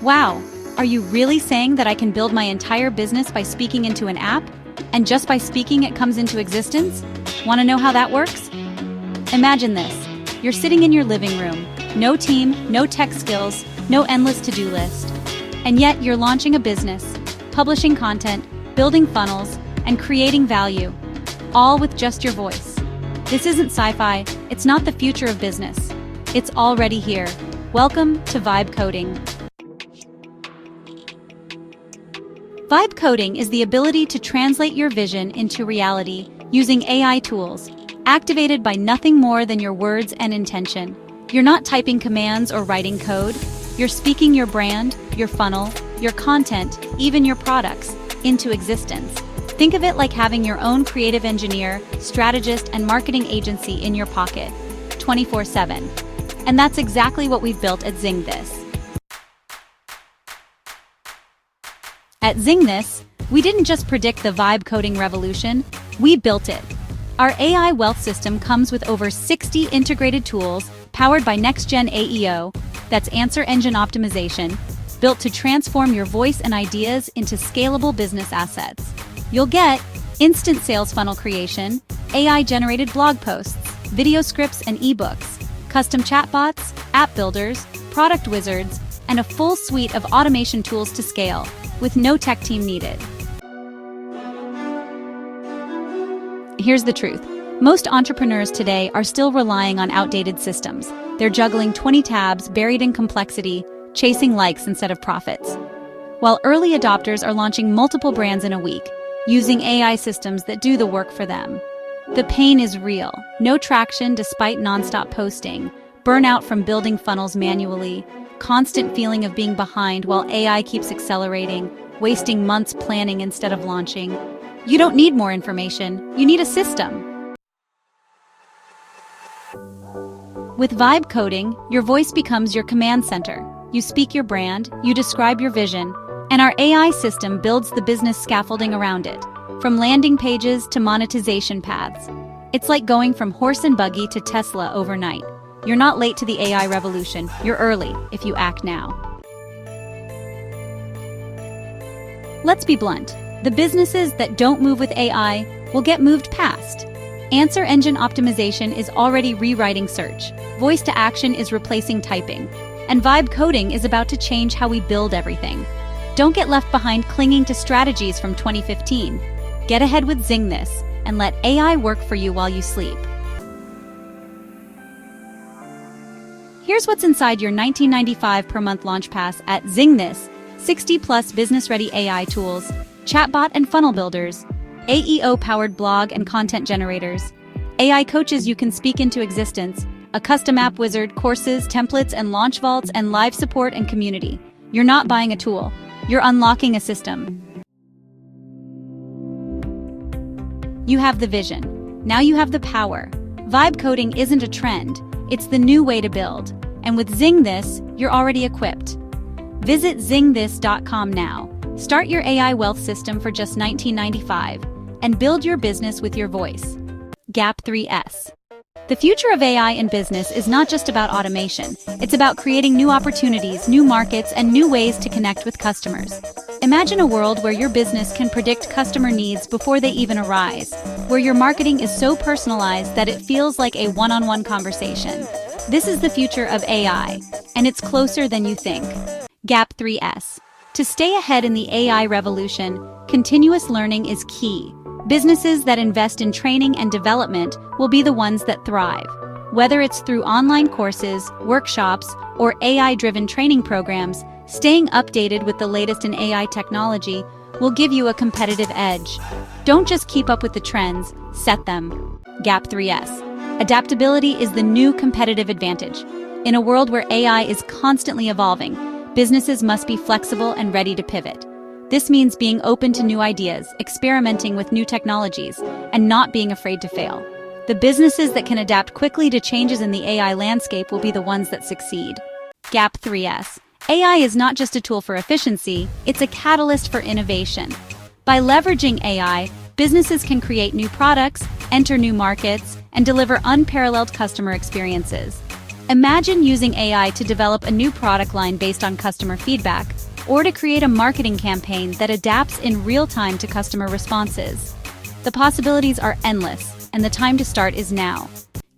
Wow, are you really saying that I can build my entire business by speaking into an app? And just by speaking it comes into existence? Want to know how that works? Imagine this. You're sitting in your living room. No team, no tech skills, no endless to-do list. And yet you're launching a business, publishing content, building funnels, and creating value, all with just your voice. This isn't sci-fi, it's not the future of business. It's already here. Welcome to Vibe Coding. Vibe coding is the ability to translate your vision into reality using AI tools, activated by nothing more than your words and intention. You're not typing commands or writing code. You're speaking your brand, your funnel, your content, even your products, into existence. Think of it like having your own creative engineer, strategist, and marketing agency in your pocket, 24/7. And that's exactly what we've built at ZingThis. At ZingThis, we didn't just predict the vibe coding revolution, we built it. Our AI wealth system comes with over 60 integrated tools powered by next-gen AEO, that's answer engine optimization, built to transform your voice and ideas into scalable business assets. You'll get instant sales funnel creation, AI-generated blog posts, video scripts and ebooks, custom chatbots, app builders, product wizards, and a full suite of automation tools to scale, with no tech team needed. Here's the truth. Most entrepreneurs today are still relying on outdated systems. They're juggling 20 tabs buried in complexity, chasing likes instead of profits. While early adopters are launching multiple brands in a week, using AI systems that do the work for them. The pain is real. No traction despite nonstop posting, burnout from building funnels manually, constant feeling of being behind while AI keeps accelerating, wasting months planning instead of launching. You don't need more information, you need a system. With vibe coding, your voice becomes your command center. You speak your brand, you describe your vision, and our AI system builds the business scaffolding around it, from landing pages to monetization paths. It's like going from horse and buggy to Tesla overnight. You're not late to the AI revolution, you're early if you act now. Let's be blunt. The businesses that don't move with AI will get moved past. Answer engine optimization is already rewriting search. Voice to action is replacing typing. And vibe coding is about to change how we build everything. Don't get left behind clinging to strategies from 2015. Get ahead with ZingThis and let AI work for you while you sleep. Here's what's inside your $19.95 per month launch pass at ZingThis: 60+ business-ready AI tools, chatbot and funnel builders, AEO-powered blog and content generators, AI coaches you can speak into existence, a custom app wizard, courses, templates, and launch vaults, and live support and community. You're not buying a tool, you're unlocking a system. You have the vision. Now you have the power. Vibe coding isn't a trend, it's the new way to build. And with ZingThis, you're already equipped. Visit ZingThis.com now. Start your AI wealth system for just $19.95 and build your business with your voice. Gap 3S. The future of AI in business is not just about automation. It's about creating new opportunities, new markets, and new ways to connect with customers. Imagine a world where your business can predict customer needs before they even arise, where your marketing is so personalized that it feels like a one-on-one conversation. This is the future of AI, and it's closer than you think. Gap 3S. To stay ahead in the AI revolution, continuous learning is key. Businesses that invest in training and development will be the ones that thrive. Whether it's through online courses, workshops, or AI-driven training programs, staying updated with the latest in AI technology will give you a competitive edge. Don't just keep up with the trends, set them. Gap 3S. Adaptability is the new competitive advantage. In a world where AI is constantly evolving, businesses must be flexible and ready to pivot. This means being open to new ideas, experimenting with new technologies, and not being afraid to fail. The businesses that can adapt quickly to changes in the AI landscape will be the ones that succeed. Gap 3S. AI is not just a tool for efficiency, it's a catalyst for innovation. By leveraging AI, businesses can create new products, enter new markets, and deliver unparalleled customer experiences. Imagine using AI to develop a new product line based on customer feedback, or to create a marketing campaign that adapts in real time to customer responses. The possibilities are endless, and the time to start is now.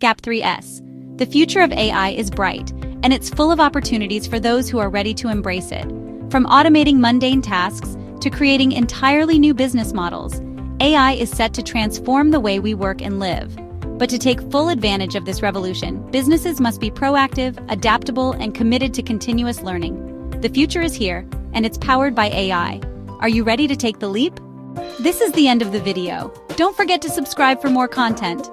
Gap 3S. The future of AI is bright, and it's full of opportunities for those who are ready to embrace it. From automating mundane tasks to creating entirely new business models, AI is set to transform the way we work and live. But to take full advantage of this revolution, businesses must be proactive, adaptable, and committed to continuous learning. The future is here, and it's powered by AI. Are you ready to take the leap? This is the end of the video. Don't forget to subscribe for more content.